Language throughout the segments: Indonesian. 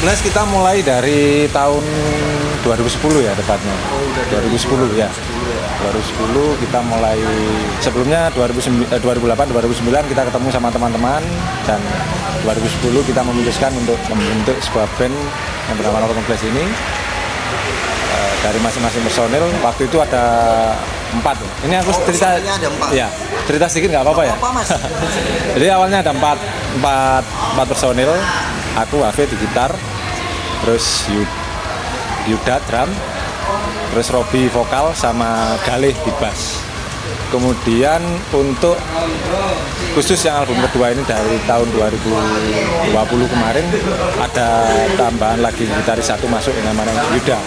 kita mulai dari tahun 2010 ya tepatnya. 2010 ya. 2010 kita mulai, sebelumnya 2008 2009 kita ketemu sama teman-teman, dan 2010 kita memutuskan untuk membentuk sebuah band yang bernama Northern Blast ini. Dari masing-masing personil waktu itu ada 4. Ini aku cerita ada 4. Ya, cerita sedikit nggak apa-apa ya? Apa Mas? Jadi awalnya ada 4 personil. Aku Hafid di gitar, terus Yuda drum, terus Robi vokal, sama Galih di bass. Kemudian untuk khusus yang album kedua ini dari tahun 2020 kemarin ada tambahan lagi gitaris 1 masuk yang namanya Yuda.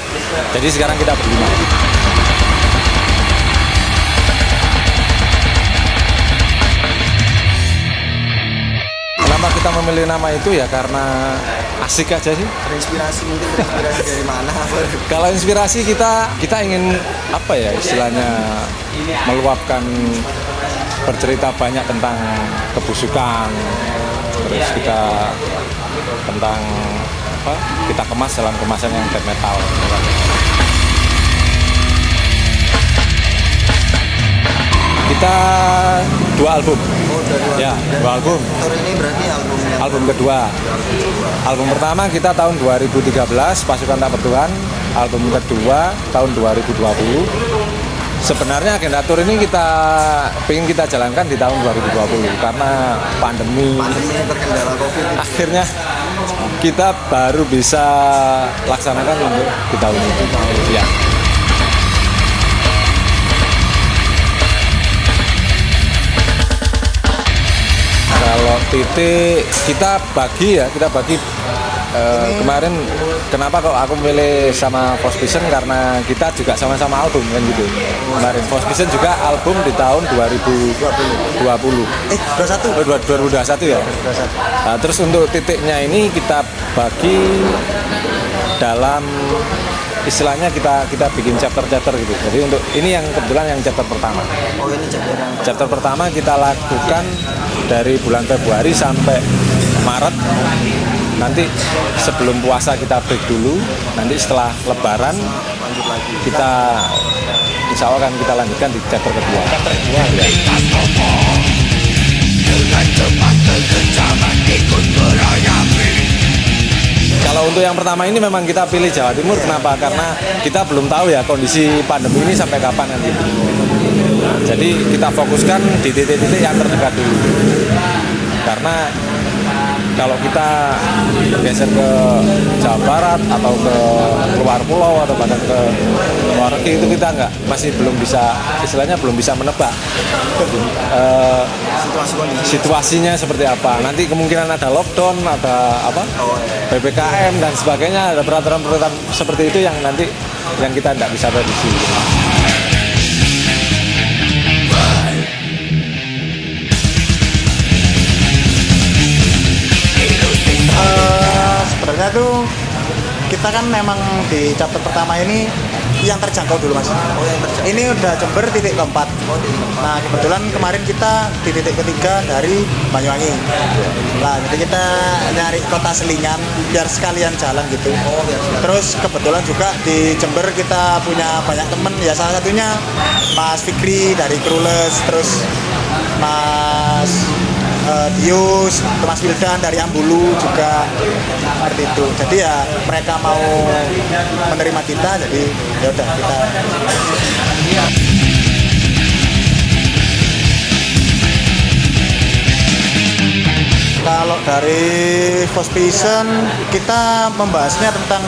Jadi sekarang kita berlima. Kenapa kita memilih nama itu ya karena asik aja sih. Terinspirasi dari mana? Kalau inspirasi kita ingin apa ya istilahnya, meluapkan, bercerita banyak tentang kebusukan, terus kita tentang apa, kita kemas dalam kemasan yang death metal. Kita 2 album. Oh, Ya, 2 album. Tour ini berarti Album kedua. Album pertama kita tahun 2013, Pasukan Tak Bertuhan. Album kedua tahun 2020. Sebenarnya agenda tour ini ingin kita jalankan di tahun 2020 karena pandemi terkendala Covid. akhirnya kita baru bisa laksanakan untuk di tahun ini. Ya. Kalau titik kita bagi kemarin kenapa kok aku milih sama Force Vision, karena kita juga sama-sama album kan gitu. Kemarin Force Vision juga album di tahun 2020. 2021 ya. Nah, terus untuk titiknya ini kita bagi dalam istilahnya kita bikin chapter gitu. Jadi untuk ini yang kebetulan yang chapter pertama. Oh, ini Chapter pertama kita lakukan dari bulan Februari sampai Maret. Nanti sebelum puasa kita break dulu. Nanti setelah Lebaran lanjut lagi. kita insya Allah akan kita lanjutkan di chapter kedua. Ya. Kalau untuk yang pertama ini memang kita pilih Jawa Timur. Kenapa? Karena kita belum tahu ya kondisi pandemi ini sampai kapan nanti. Jadi kita fokuskan di titik-titik yang terdekat dulu. Karena kalau kita bergeser ke Jawa Barat atau ke luar pulau atau bahkan ke luar negeri, itu kita masih belum bisa, istilahnya belum bisa menebak situasinya seperti apa. Nanti kemungkinan ada lockdown, ada apa, PPKM dan sebagainya, ada peraturan-peraturan seperti itu yang nanti yang kita tidak bisa prediksi. Sebenarnya tuh kita kan memang di chapter pertama ini yang terjangkau dulu Mas. Oh, yang terjangkau. Ini udah Jember titik keempat. Nah kebetulan kemarin kita di titik ketiga dari Banyuwangi. Nah jadi kita nyari kota selingan biar sekalian jalan gitu. Oh, biar sekalian. Terus kebetulan juga di Jember kita punya banyak temen ya, salah satunya Mas Fikri dari Krules, terus Mas Dius, Mas Wildan dari Ambulu juga seperti itu. Jadi ya mereka mau menerima kita, jadi ya udah kita. Kalau dari Force Vision kita membahasnya tentang,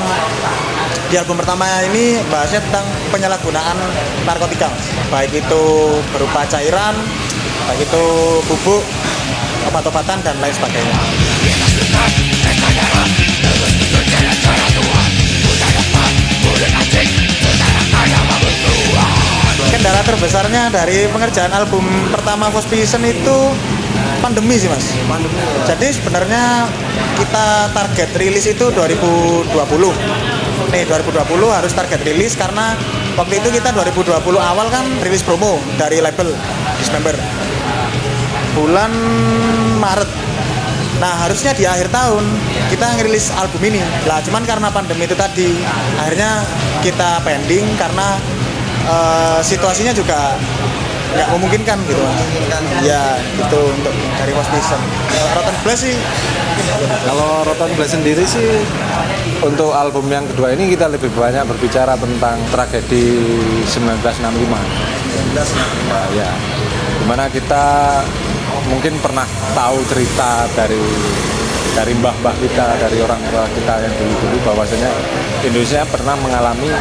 di album pertama ini bahasnya tentang penyalahgunaan narkotika, baik itu berupa cairan, baik itu bubuk, obat-obatan dan lain sebagainya. Kendala terbesarnya dari pengerjaan album pertama Force Vision itu pandemi sih Mas. Pandemi. Jadi sebenarnya kita target rilis itu 2020. Nih 2020 harus target rilis karena waktu itu kita 2020 awal kan rilis promo dari label Dismember. Bulan Maret Nah harusnya di akhir tahun kita ngerilis album ini lah, cuman karena pandemi itu tadi akhirnya kita pending karena situasinya juga nggak memungkinkan gitu. Ya gitu untuk dari Wash Vision. Rotten Blast sih. Kalau Rotten Blast sendiri sih untuk album yang kedua ini kita lebih banyak berbicara tentang tragedi 1965. Nah, ya, dimana kita mungkin pernah tahu cerita dari mbah-mbah kita, dari orang tua kita yang dulu bahwasanya Indonesia pernah mengalami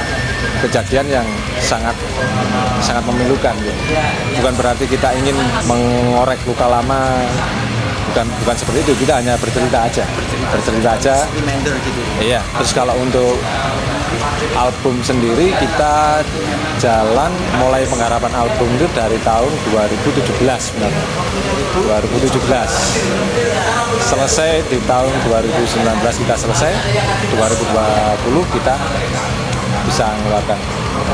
kejadian yang sangat memilukan gitu. Bukan berarti kita ingin mengorek luka lama, bukan seperti itu, kita hanya bercerita aja. Reminder gitu. Iya. Terus kalau untuk album sendiri kita jalan mulai penggarapan album itu dari tahun 2017 sebenarnya. 2017. Selesai di tahun 2019 kita selesai, 2020 kita bisa mengeluarkan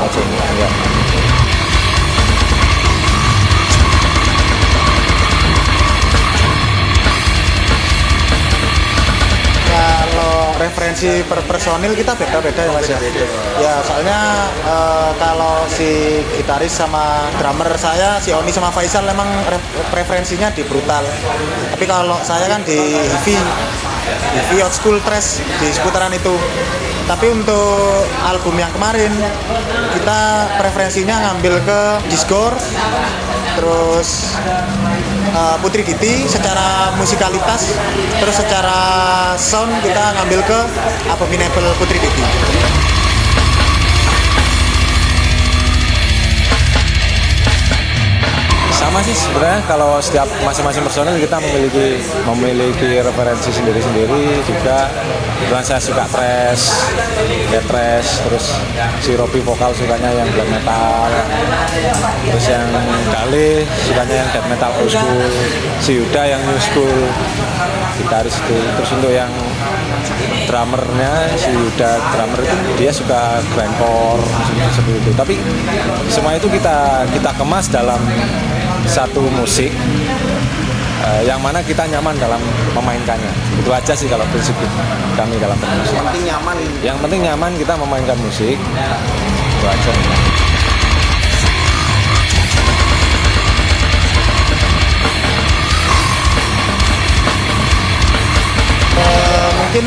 album. Ya. Kalau referensi per personil kita beda-beda ya Mas ya. Ya soalnya kalau si gitaris sama drummer saya, si Oni sama Faisal memang preferensinya di brutal. Tapi kalau saya kan di heavy old school thrash di seputaran itu. Tapi untuk album yang kemarin kita preferensinya ngambil ke Discord, terus Putri Diti secara musikalitas, terus secara sound kita ngambil ke Abominable Putri Diti. Sama sih sebenarnya, kalau setiap masing-masing personil kita memiliki referensi sendiri-sendiri juga. Kebetulan saya suka thrash, terus si Robby vokal sukanya yang black metal, terus yang Dale sukanya yang death metal old school, si Yuda yang new school, gitaris itu. Terus untuk yang drummernya, si Yuda drummer itu dia suka grindcore seperti itu. Tapi semua itu kita kemas dalam satu musik yang mana kita nyaman dalam memainkannya. Itu aja sih kalau prinsip kami dalam bermusik. Yang penting nyaman. Yang penting nyaman kita memainkan musik. Itu aja. Mungkin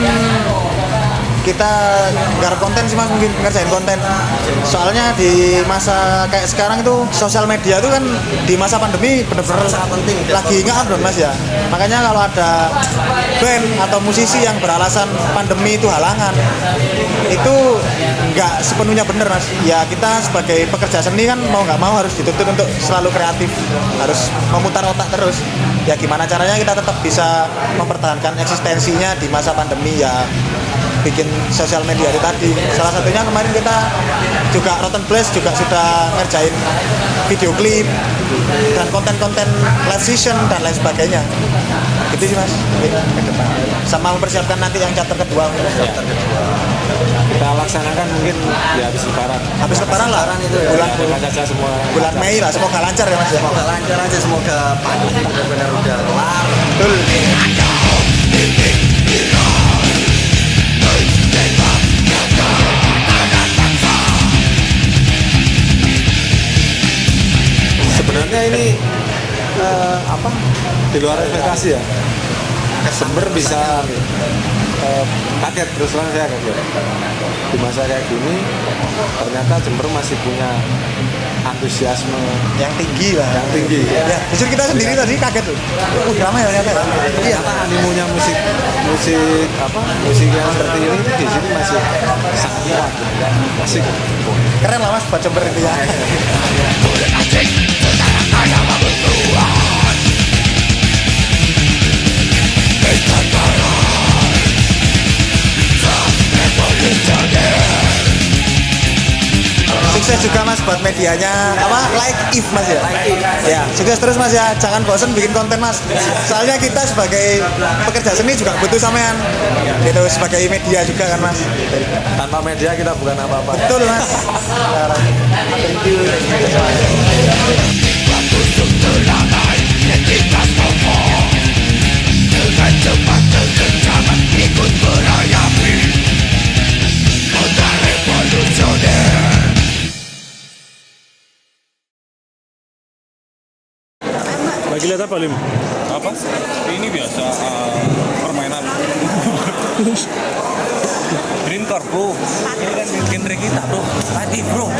kita garap konten sih Mas, mungkin ngerjain konten. Soalnya di masa kayak sekarang itu sosial media itu kan di masa pandemi bener-bener sangat penting lagi nge-up Mas ya. Makanya kalau ada band atau musisi yang beralasan pandemi itu halangan, itu nggak sepenuhnya bener Mas. Ya kita sebagai pekerja seni kan mau nggak mau harus dituntut untuk selalu kreatif, harus memutar otak terus. Ya gimana caranya kita tetap bisa mempertahankan eksistensinya di masa pandemi, ya bikin sosial media itu tadi. Salah satunya kemarin kita juga Rotten Blast juga sudah ngerjain video klip dan konten-konten live session dan lain sebagainya. Gitu sih Mas, ke depan. Sama mempersiapkan nanti yang chapter kedua. Kita laksanakan mungkin di habis lebaran. Habis lebaran lah, itu ya. bulan Saja semua. bulan Mei lah, semoga lancar ya Mas ya. Semoga lancar aja, semoga pandemi benar-benar udah kelar. Betul. Sebenarnya ini di luar ekspektasi ya. Jember bisa kaget, terus terang saya kaget. Di masa kayak gini ternyata Jember masih punya antusiasme Yang tinggi lah. yang tinggi. Ya, justru kita sendiri tadi kaget loh. Ramai ya ternyata. Iya. Ternyata animonya musik yang seperti ini di sini masih sangat kuat. Asik. Keren lah Mas buat Jember itu ya. Sukses juga Mas buat medianya, Like If Mas ya. Ya, sukses terus Mas ya. Jangan bosan bikin konten Mas. Soalnya kita sebagai pekerja seni juga butuh sampean. Gitu sebagai media juga kan Mas. Tanpa media kita bukan apa-apa. Betul Mas. Thank you. Waktu sudah lama, kita stop. Lagi lihat apa, Lim? Apa? Ini biasa permainan. Green Core bro, ini kan genre kita bro. Tadi bro,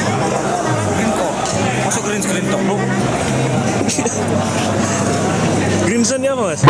Green Core. Masuk green screen top bro. Green Sun ya apa, Mas?